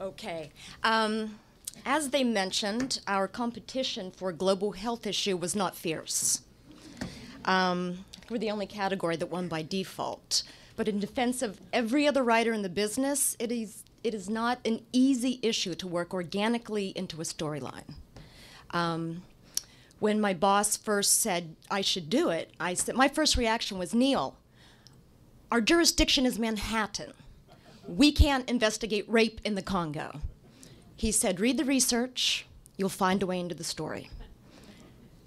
Okay. As they mentioned, our competition for a global health issue was not fierce. We're the only category that won by default. But in defense of every other writer in the business, it is not an easy issue to work organically into a storyline. When my boss first said I should do it, my first reaction was, Neil, our jurisdiction is Manhattan. We can't investigate rape in the Congo. He said, read the research, you'll find a way into the story.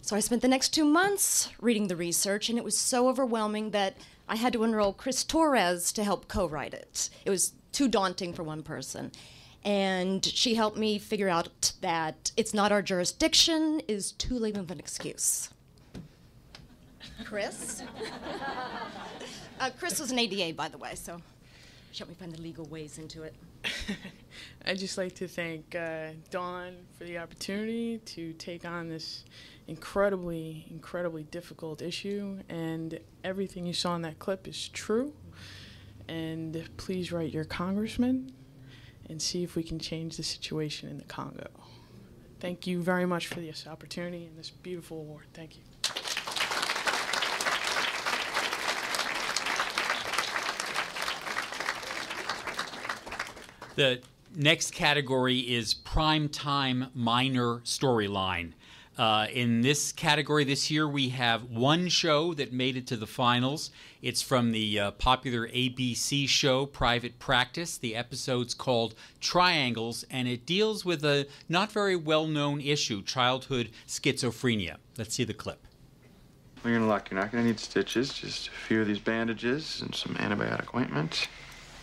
So I spent the next 2 months reading the research, and it was so overwhelming that I had to enroll Chris Torres to help co-write it. It was too daunting for one person. And she helped me figure out that it's not our jurisdiction is too lame of an excuse. Chris? Chris was an ADA, by the way, so she helped me find the legal ways into it. I'd just like to thank Dawn for the opportunity to take on this incredibly difficult issue, and everything you saw in that clip is true. And please write your congressman and see if we can change the situation in the Congo. Thank you very much for this opportunity and this beautiful award. Thank you. The next category is Primetime Minor Storyline. In this category this year, we have one show that made it to the finals. It's from the popular ABC show Private Practice. The episode's called Triangles, and it deals with a not very well-known issue, childhood schizophrenia. Let's see the clip. Well, you're in luck. You're not going to need stitches, just a few of these bandages and some antibiotic ointment.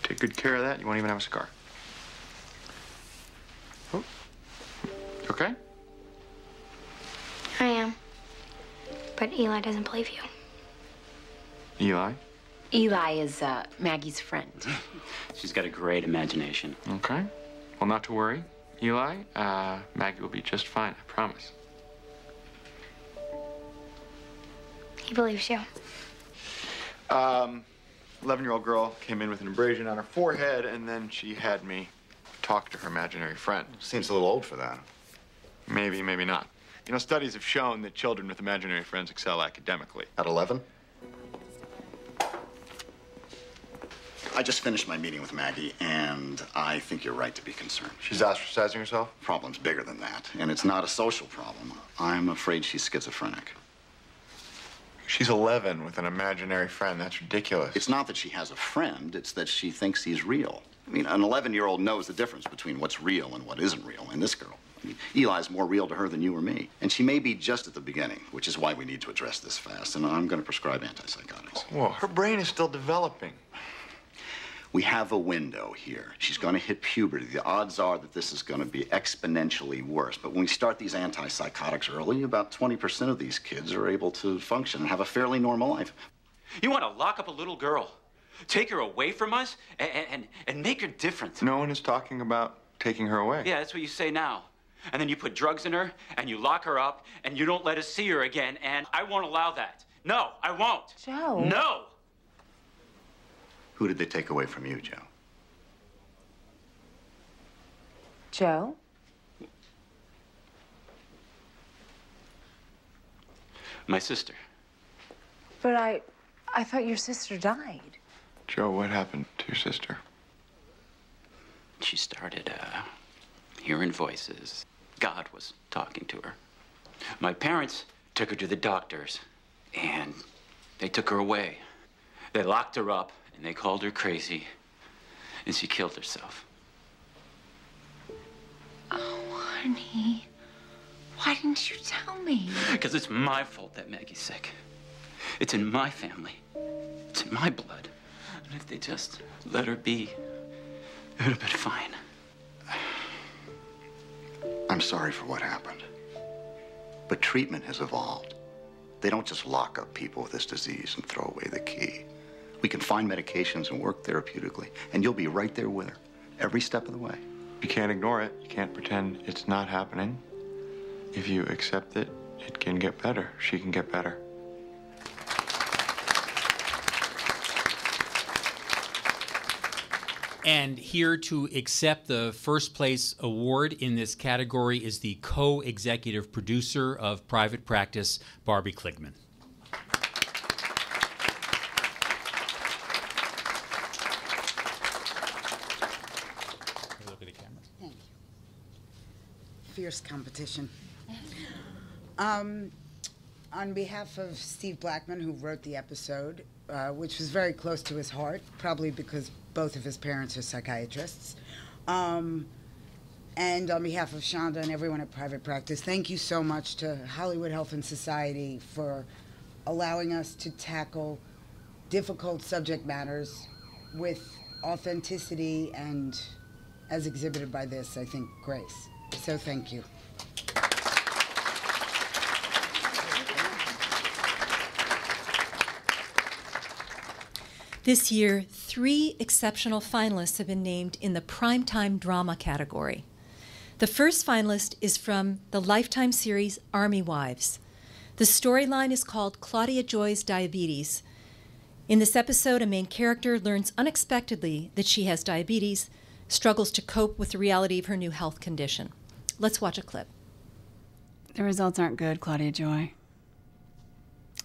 Take good care of that. You won't even have a scar. Oh. You okay? I am. But Eli doesn't believe you. Eli? Eli is Maggie's friend. She's got a great imagination. Okay. Well, not to worry. Eli, Maggie will be just fine, I promise. He believes you. 11-year-old girl came in with an abrasion on her forehead, and then she had me talk to her imaginary friend. Seems a little old for that. Maybe, maybe not. You know, studies have shown that children with imaginary friends excel academically. At 11? I just finished my meeting with Maggie, and I think you're right to be concerned. She's ostracizing herself? Problem's bigger than that, and it's not a social problem. I'm afraid she's schizophrenic. She's 11 with an imaginary friend. That's ridiculous. It's not that she has a friend, it's that she thinks he's real. I mean, an 11-year-old knows the difference between what's real and what isn't real. And this girl, I mean, Eli's more real to her than you or me. And she may be just at the beginning, which is why we need to address this fast. And I'm going to prescribe antipsychotics. Whoa, her brain is still developing. We have a window here. She's going to hit puberty. The odds are that this is going to be exponentially worse. But when we start these antipsychotics early, about 20% of these kids are able to function and have a fairly normal life. You want to lock up a little girl, take her away from us, and make her different. No one is talking about taking her away. Yeah, that's what you say now. And then you put drugs in her, and you lock her up, and you don't let us see her again, and I won't allow that. No, I won't. Joe. No! Who did they take away from you, Joe? Joe? My sister. But I thought your sister died. Joe, what happened to your sister? She started, hearing voices. God was talking to her. My parents took her to the doctors, and they took her away. They locked her up, and they called her crazy, and she killed herself. Oh, honey. Why didn't you tell me? Because it's my fault that Maggie's sick. It's in my family. It's in my blood. And if they just let her be, it would have been fine. I'm sorry for what happened. But treatment has evolved. They don't just lock up people with this disease and throw away the key. We can find medications and work therapeutically, and you'll be right there with her every step of the way. You can't ignore it. You can't pretend it's not happening. If you accept it, it can get better. She can get better. And here to accept the first place award in this category is the co-executive producer of Private Practice, Barbie Kligman. Look at the camera. Thank you. Fierce competition. On behalf of Steve Blackman, who wrote the episode, which was very close to his heart, probably because both of his parents are psychiatrists, and on behalf of Shonda and everyone at Private Practice, thank you so much to Hollywood Health and Society for allowing us to tackle difficult subject matters with authenticity and, as exhibited by this, I think, grace. So thank you. This year, 3 exceptional finalists have been named in the Primetime Drama category. The first finalist is from the Lifetime series Army Wives. The storyline is called Claudia Joy's Diabetes. In this episode, a main character learns unexpectedly that she has diabetes, struggles to cope with the reality of her new health condition. Let's watch a clip. The results aren't good, Claudia Joy.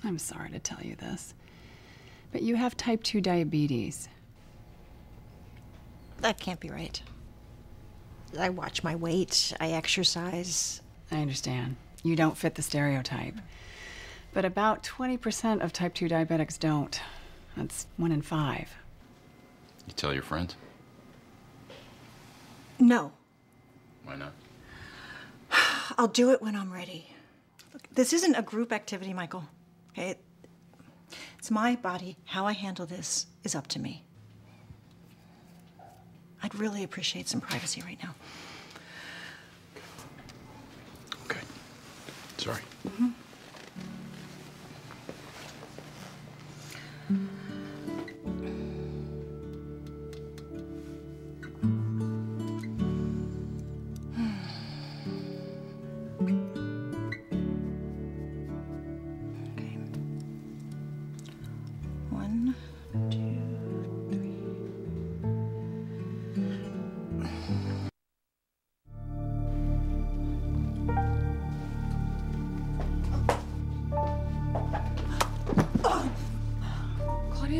I'm sorry to tell you this, but you have type 2 diabetes. That can't be right. I watch my weight, I exercise. I understand. You don't fit the stereotype. But about 20% of type 2 diabetics don't. That's 1 in 5. You tell your friends? No. Why not? I'll do it when I'm ready. Look, this isn't a group activity, Michael. Okay? It's my body. How I handle this is up to me. I'd really appreciate some privacy right now. Okay. Sorry. Mm-hmm.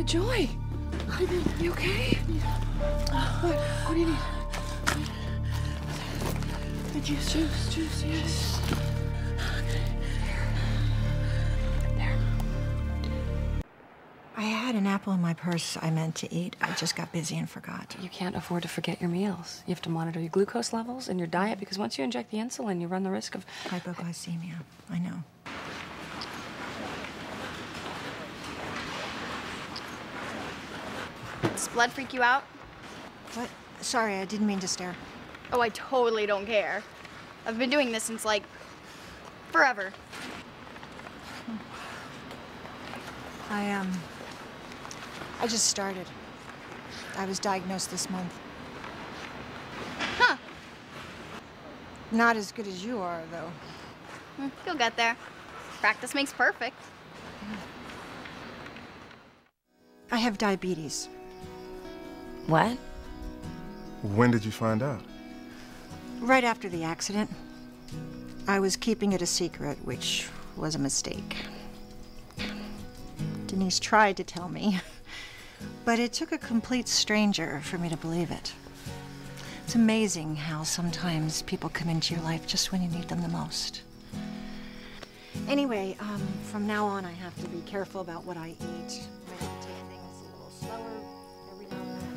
Joy, you okay? What do you need? The juice, yes. There. I had an apple in my purse I meant to eat. I just got busy and forgot. You can't afford to forget your meals. You have to monitor your glucose levels and your diet because once you inject the insulin, you run the risk of hypoglycemia. I know. Does blood freak you out? What? Sorry, I didn't mean to stare. Oh, I totally don't care. I've been doing this since, like, forever. I just started. I was diagnosed this month. Huh. Not as good as you are, though. You'll get there. Practice makes perfect. I have diabetes. What? When did you find out? Right after the accident. I was keeping it a secret, which was a mistake. Denise tried to tell me, but it took a complete stranger for me to believe it. It's amazing how sometimes people come into your life just when you need them the most. Anyway, from now on I have to be careful about what I eat. I have to take things a little slower every now and then.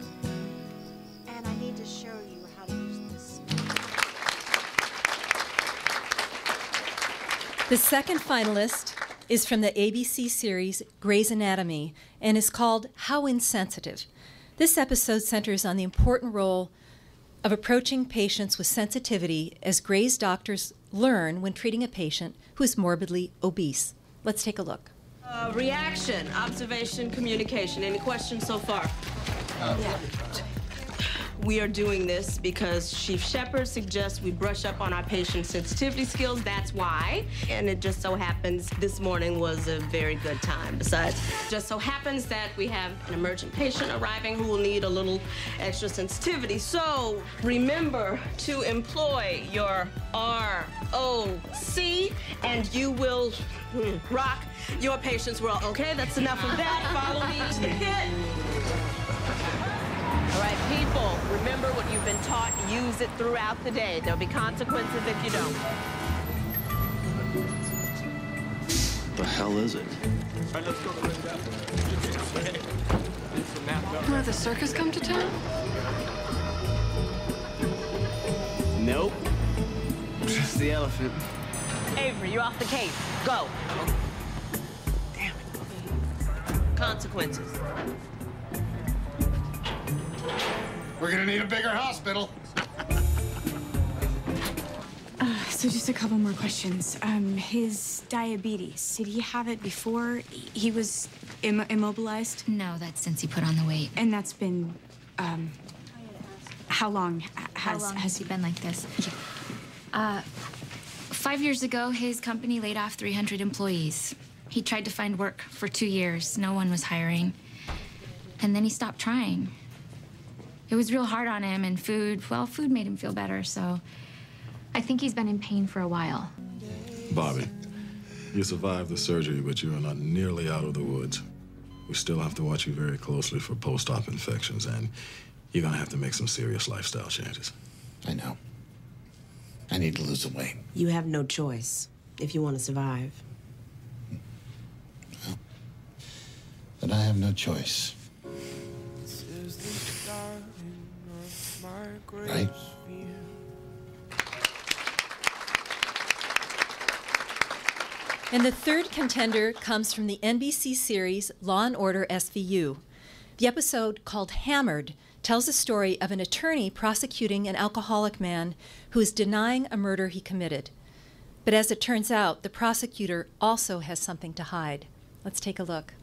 And I need to show you how to use this. The second finalist is from the ABC series Grey's Anatomy and is called How Insensitive. This episode centers on the important role of approaching patients with sensitivity as Grey's doctors learn when treating a patient who is morbidly obese. Let's take a look. Reaction, observation, communication. Any questions so far? We are doing this because Chief Shepherd suggests we brush up on our patient sensitivity skills. That's why. And it just so happens this morning was a very good time. Besides, just so happens that we have an emergent patient arriving who will need a little extra sensitivity. So remember to employ your ROC, and you will rock your patient's world. Okay, that's enough of that. Follow me to the pit. All right, people, remember what you've been taught. Use it throughout the day. There'll be consequences if you don't. The hell is it? Will the circus come to town? Nope. Just the elephant. Avery, you're off the case. Go. Damn it. Consequences. We're gonna need a bigger hospital. So just a couple more questions. His diabetes, did he have it before he was immobilized? No, that's since he put on the weight. And that's been, how long has he been like this? 5 years ago, his company laid off 300 employees. He tried to find work for 2 years. No one was hiring. And then he stopped trying. It was real hard on him, and food made him feel better, so I think he's been in pain for a while. Bobby, you survived the surgery, but you are not nearly out of the woods. We still have to watch you very closely for post-op infections, and you're gonna have to make some serious lifestyle changes. I know. I need to lose some weight. You have no choice if you want to survive. Well, then I have no choice. Right? And the third contender comes from the NBC series Law & Order SVU. The episode, called Hammered, tells the story of an attorney prosecuting an alcoholic man who is denying a murder he committed. But as it turns out, the prosecutor also has something to hide. Let's take a look.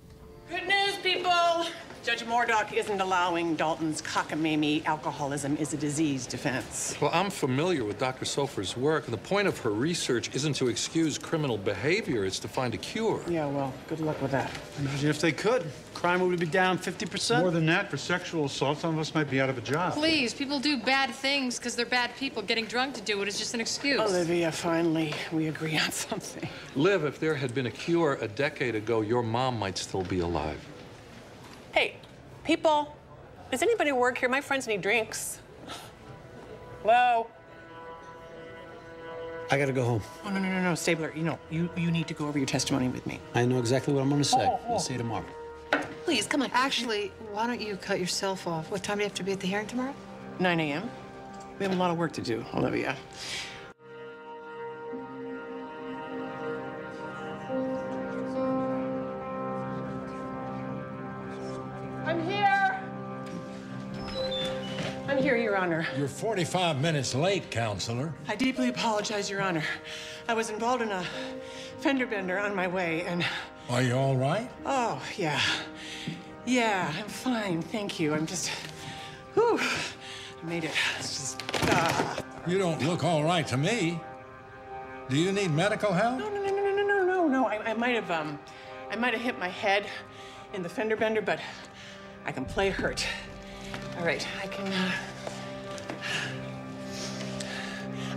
Good news, people! Judge Mordock isn't allowing Dalton's cockamamie alcoholism is a disease defense. Well, I'm familiar with Dr. Sofer's work, and the point of her research isn't to excuse criminal behavior, it's to find a cure. Yeah, well, good luck with that. Imagine if they could. Crime would be down 50%. More than that, for sexual assault, some of us might be out of a job. Please, people do bad things because they're bad people. Getting drunk to do it is just an excuse. Olivia, finally, we agree on something. Liv, if there had been a cure a decade ago, your mom might still be alive. Hey, people, does anybody work here? My friends need drinks. Hello? I gotta go home. Oh, no, Stabler, you need to go over your testimony with me. I know exactly what I'm gonna say. I'll see you tomorrow. Please, come on. Actually, why don't you cut yourself off? What time do you have to be at the hearing tomorrow? 9 a.m. We have a lot of work to do, Olivia. I'm here. I'm here, Your Honor. You're 45 minutes late, counselor. I deeply apologize, Your Honor. I was involved in a fender bender on my way, and... Are you all right? Oh, yeah. Yeah, I'm fine, thank you. I'm just... Whew. I made it. It's just... You don't look all right to me. Do you need medical help? No. I might have hit my head in the fender bender, but I can play hurt. All right,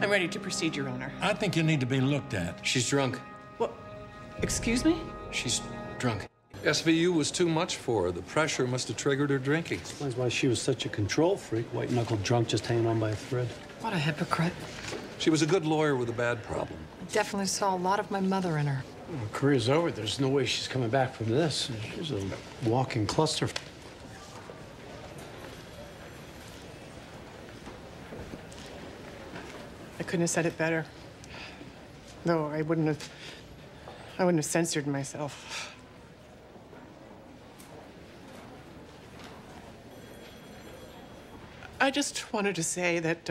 I'm ready to proceed, Your Honor. I think you need to be looked at. She's drunk. What? Excuse me? She's drunk. SVU was too much for her. The pressure must have triggered her drinking. Explains why she was such a control freak, white-knuckled drunk just hanging on by a thread. What a hypocrite. She was a good lawyer with a bad problem. I definitely saw a lot of my mother in her. Well, her career's over. There's no way she's coming back from this. She's a walking cluster. I couldn't have said it better. No, I wouldn't have censored myself. I just wanted to say that,